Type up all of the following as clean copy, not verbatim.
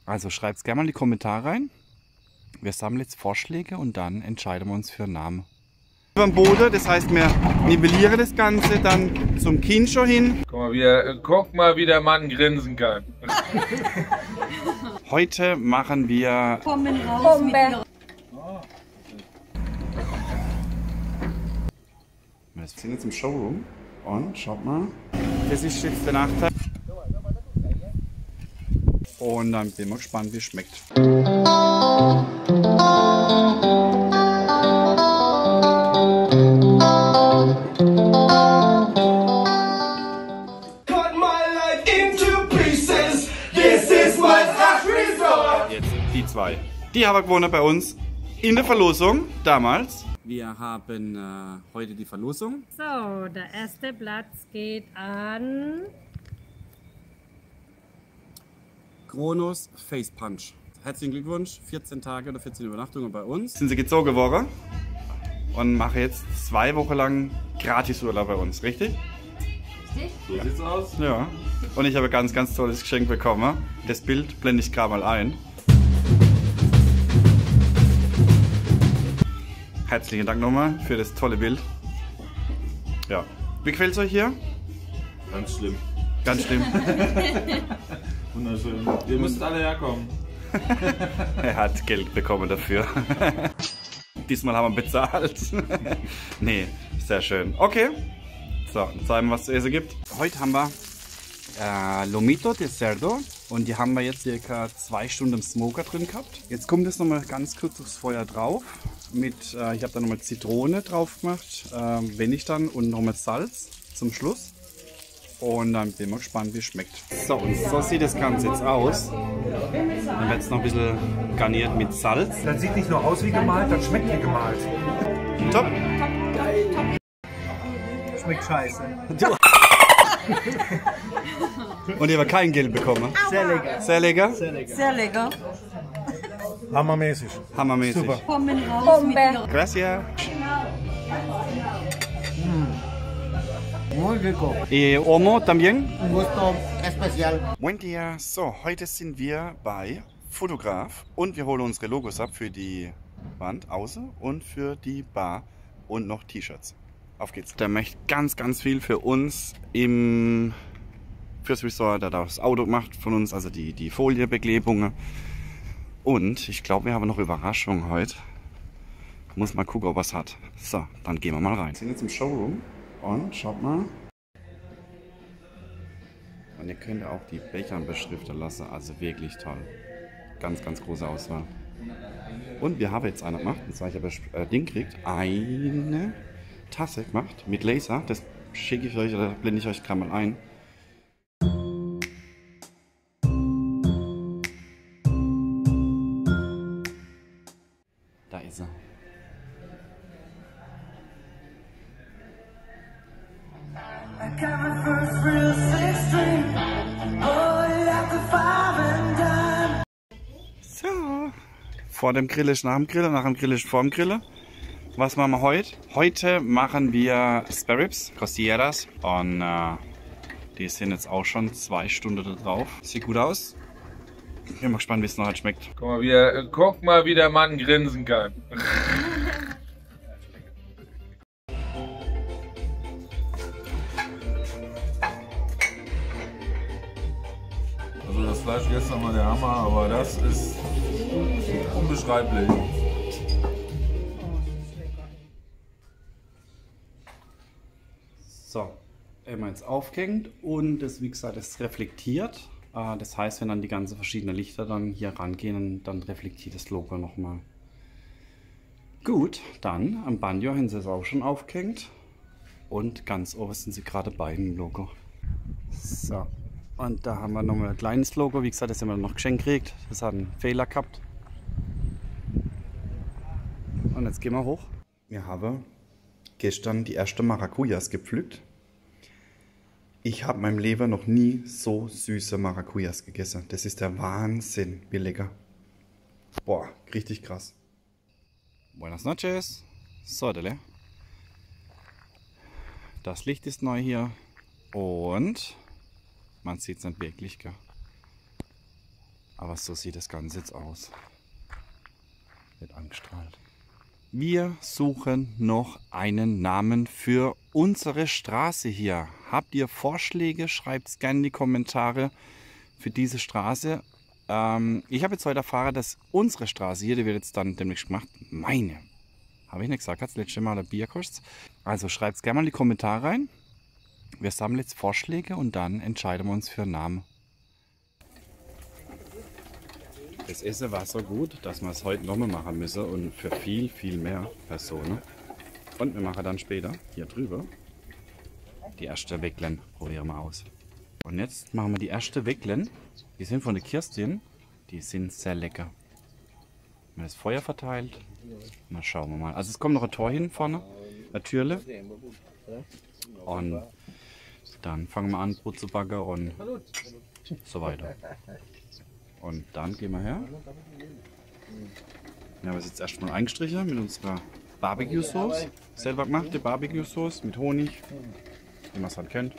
Also schreibt es gerne mal in die Kommentare rein. Wir sammeln jetzt Vorschläge und dann entscheiden wir uns für einen Namen. Beim Boden, das heißt, wir nivellieren das Ganze dann zum Kincho hin. Guck mal, wie der Mann grinsen kann. Heute machen wir Bombe. Wir sind jetzt im Showroom und schaut mal, das ist jetzt der Nachteil. Und dann bin ich mal gespannt, wie es schmeckt. Jetzt die zwei. Die haben wir gewonnen bei uns in der Verlosung damals. Wir haben heute die Verlosung. So, der erste Platz geht an Kronos Face Punch. Herzlichen Glückwunsch, 14 Tage oder 14 Übernachtungen bei uns. Sind sie gezogen worden und machen jetzt 2 Wochen lang Gratisurlaub bei uns, richtig? Richtig? So sieht's aus. Ja. Und ich habe ein ganz, ganz tolles Geschenk bekommen. Das Bild blende ich gerade mal ein. Herzlichen Dank nochmal für das tolle Bild. Ja. Wie gefällt es euch hier? Ganz schlimm. Ganz schlimm. Wunderschön. Ihr müsst alle herkommen. Er hat Geld bekommen dafür. Diesmal haben wir bezahlt. Nee, sehr schön. Okay. So, dann zeigen wir, was es zu essen gibt. Heute haben wir Lomito de Cerdo und die haben wir jetzt circa 2 Stunden im Smoker drin gehabt. Jetzt kommt es nochmal ganz kurz aufs Feuer drauf. Ich habe da nochmal Zitrone drauf gemacht, wenn ich dann, und nochmal Salz zum Schluss. Und dann bin ich mal gespannt, wie es schmeckt. So, und so sieht das Ganze jetzt aus. Dann wird es noch ein bisschen garniert mit Salz. Das sieht nicht nur aus wie gemalt, das schmeckt wie gemalt. Top! Schmeckt scheiße. Und ihr habt kein Geld bekommen. Sehr lecker. Sehr lecker? sehr lecker. Hammermäßig. Hammermäßig. Super. Kommen raus mit ihrer Gracias. Muy rico. Y Omo también. Un gusto especial. Buen día. So, heute sind wir bei Fotograf und wir holen unsere Logos ab für die Wand außen und für die Bar und noch T-Shirts. Auf geht's. Der möchte ganz, ganz viel für uns fürs Resort. Der das Auto gemacht von uns, also die Foliebeklebungen. Und ich glaube, wir haben noch Überraschungen heute. Muss mal gucken, ob er es hat. So, dann gehen wir mal rein. Wir sind jetzt im Showroom und schaut mal. Und ihr könnt auch die Becher beschriften lassen. Also wirklich toll. Ganz, ganz große Auswahl. Und wir haben jetzt eine gemacht. Und zwar, ich habe Ding gekriegt. Eine Tasse gemacht mit Laser. Das schicke ich euch oder blende ich euch gerade mal ein. Da ist er. So. Vor dem Grill ist nach dem Grill, nach dem Grill ist vor dem Grill. Was machen wir heute? Heute machen wir Spare Ribs, Costilleras. Und die sind jetzt auch schon 2 Stunden da drauf. Sieht gut aus. Ich bin mal gespannt, wie es noch schmeckt. Guck mal, wie der Mann grinsen kann. Also das Fleisch gestern war der Hammer, aber das ist unbeschreiblich. So, immer jetzt aufgehängt und das, wie gesagt, das reflektiert. Das heißt, wenn dann die ganzen verschiedenen Lichter dann hier rangehen, dann reflektiert das Logo nochmal. Gut, dann am Banjo haben sie es auch schon aufgehängt. Und ganz oben sind sie gerade bei dem Logo. So, und da haben wir nochmal ein kleines Logo. Wie gesagt, das haben wir noch geschenkt gekriegt. Das hat einen Fehler gehabt. Und jetzt gehen wir hoch. Wir haben gestern die erste Maracujas gepflückt. Ich habe in meinem Leben noch nie so süße Maracujas gegessen. Das ist der Wahnsinn, wie lecker. Boah, richtig krass. Buenas noches. So, dele. Das Licht ist neu hier. Und man sieht es nicht wirklich, gell? Aber so sieht das Ganze jetzt aus. Wird angestrahlt. Wir suchen noch einen Namen für unsere Straße hier. Habt ihr Vorschläge? Schreibt es gerne in die Kommentare für diese Straße. Ich habe jetzt heute erfahren, dass unsere Straße hier, die wird jetzt dann demnächst gemacht. Meine. Habe ich nicht gesagt, das letzte Mal ein Bier kostet. Also schreibt es gerne mal in die Kommentare rein. Wir sammeln jetzt Vorschläge und dann entscheiden wir uns für einen Namen. Das Essen war so gut, dass wir es heute nochmal machen müssen und für viel, viel mehr Personen. Und wir machen dann später hier drüber die erste Wecklen. Probieren wir aus. Und jetzt machen wir die erste Wecklen. Die sind von der Kirstin. Die sind sehr lecker. Wir haben das Feuer verteilt. Mal schauen wir mal. Also es kommt noch ein Tor hin vorne. Eine Türle. Und dann fangen wir an, Brot zu backen und so weiter. Und dann gehen wir her. Wir haben es jetzt erstmal eingestrichen mit unserer Barbecue-Sauce. Selber gemachte Barbecue-Sauce mit Honig, wie man es halt kennt.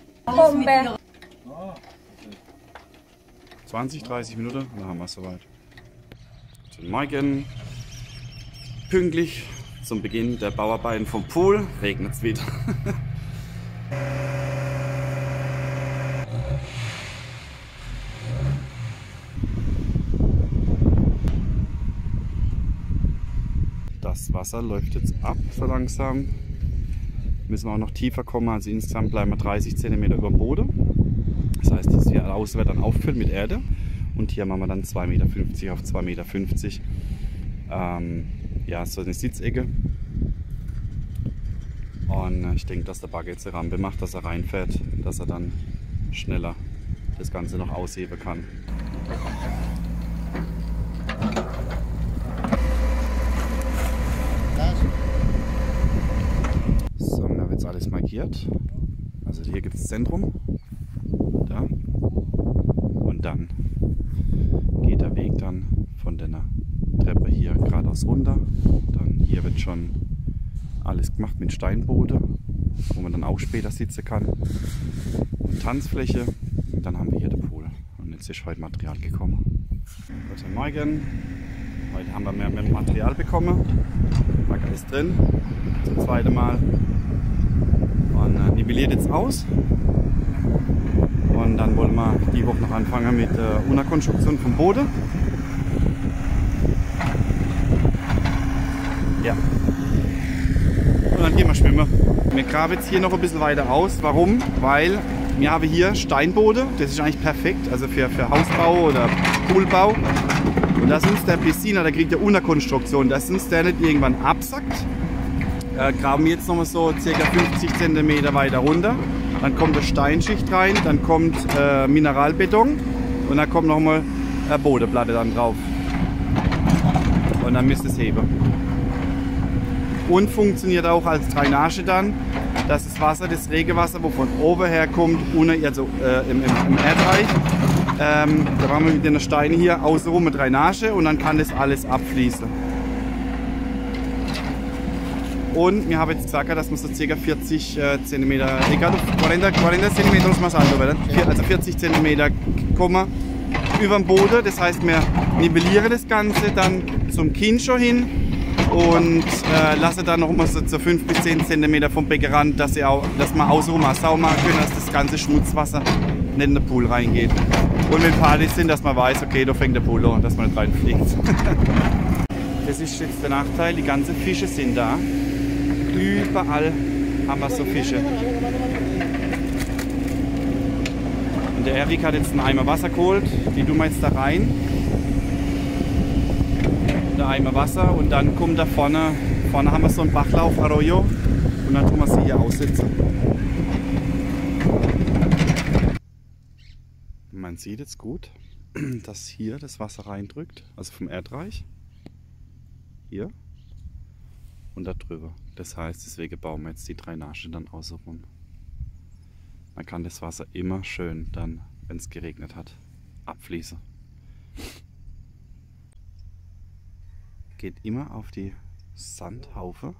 20, 30 Minuten, dann haben wir es soweit. Guten Morgen. Pünktlich zum Beginn der Bauarbeiten vom Pool regnet es wieder. Das Wasser läuft jetzt ab, so langsam. Müssen wir auch noch tiefer kommen, also insgesamt bleiben wir 30 cm über dem Boden. Das heißt, das hier außen wird dann auffüllen mit Erde und hier machen wir dann 2,50 Meter auf 2,50 Meter. Ja, so eine Sitzecke. Und ich denke, dass der Bagger jetzt eine Rampe macht, dass er reinfährt, dass er dann schneller das Ganze noch ausheben kann. So, wir haben jetzt alles markiert. Also hier gibt es das Zentrum. Da. Und dann geht der Weg dann von der Treppe hier geradeaus runter. Dann hier wird schon alles gemacht mit Steinboden, wo man dann auch später sitzen kann. Und Tanzfläche. Und dann haben wir hier den Pool. Und jetzt ist heute Material gekommen. Guten Morgen. Heute haben wir mehr Material bekommen. Bagger ist drin. Zum zweiten Mal. Und nivelliert jetzt aus. Und dann wollen wir die Woche noch anfangen mit der Unterkonstruktion vom Boden. Ja. Und dann gehen wir schwimmen. Wir graben jetzt hier noch ein bisschen weiter aus. Warum? Weil wir haben hier Steinboden. Das ist eigentlich perfekt, also für Hausbau oder Poolbau. Und dass uns der Pisciner, der kriegt ja Unterkonstruktion, dass uns der nicht irgendwann absackt. Graben wir jetzt noch mal so ca. 50 cm weiter runter. Dann kommt eine Steinschicht rein, dann kommt Mineralbeton und dann kommt noch mal eine Bodenplatte dann drauf. Und dann müsst ihr es heben. Und funktioniert auch als Drainage dann, dass das Wasser, das Regenwasser, wo von oben her kommt, also im Erdreich, da machen wir mit den Steinen hier außenrum eine Drainage und dann kann das alles abfließen. Und wir haben jetzt gesagt, dass wir so ca. 40 cm, 40 cm muss man sagen, also 40 cm kommen über den Boden. Das heißt, wir nivellieren das Ganze dann zum Kinn schon hin und lassen dann noch mal so 5 bis 10 cm vom Beckenrand, dass wir außenrum auch sauber machen können, dass das ganze Schmutzwasser nicht in den Pool reingeht. Und wenn Partys sind, dass man weiß, okay, da fängt der Pool an, dass man nicht reinfliegt. Das ist jetzt der Nachteil, die ganzen Fische sind da. Überall haben wir so Fische. Und der Erik hat jetzt einen Eimer Wasser geholt, die tun wir jetzt da rein. Der Eimer Wasser und dann kommt da vorne haben wir so einen Bachlauf, Arroyo, und dann tun wir sie hier aussitzen. Man sieht jetzt gut, dass hier das Wasser reindrückt, also vom Erdreich. Hier. Und da drüber. Das heißt, deswegen bauen wir jetzt die Drainage dann außenrum. Man kann das Wasser immer schön dann, wenn es geregnet hat, abfließen. Geht immer auf die Sandhaufe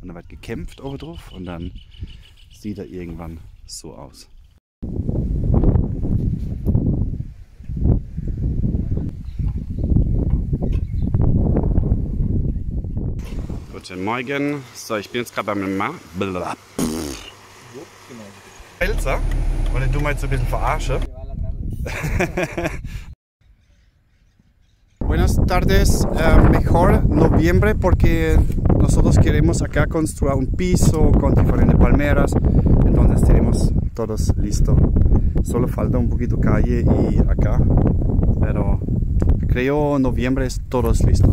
und dann wird gekämpft oben drauf und dann sieht er irgendwann so aus. Guten Morgen. So, ich bin jetzt gerade beim Pelzer. Und du meinst so ein bisschen verarsche. Buenas tardes, mejor noviembre porque nosotros queremos acá construir un piso con diferentes palmeras, entonces tenemos todos listo. Solo falta un poquito calle y acá, pero creo noviembre es todos listo.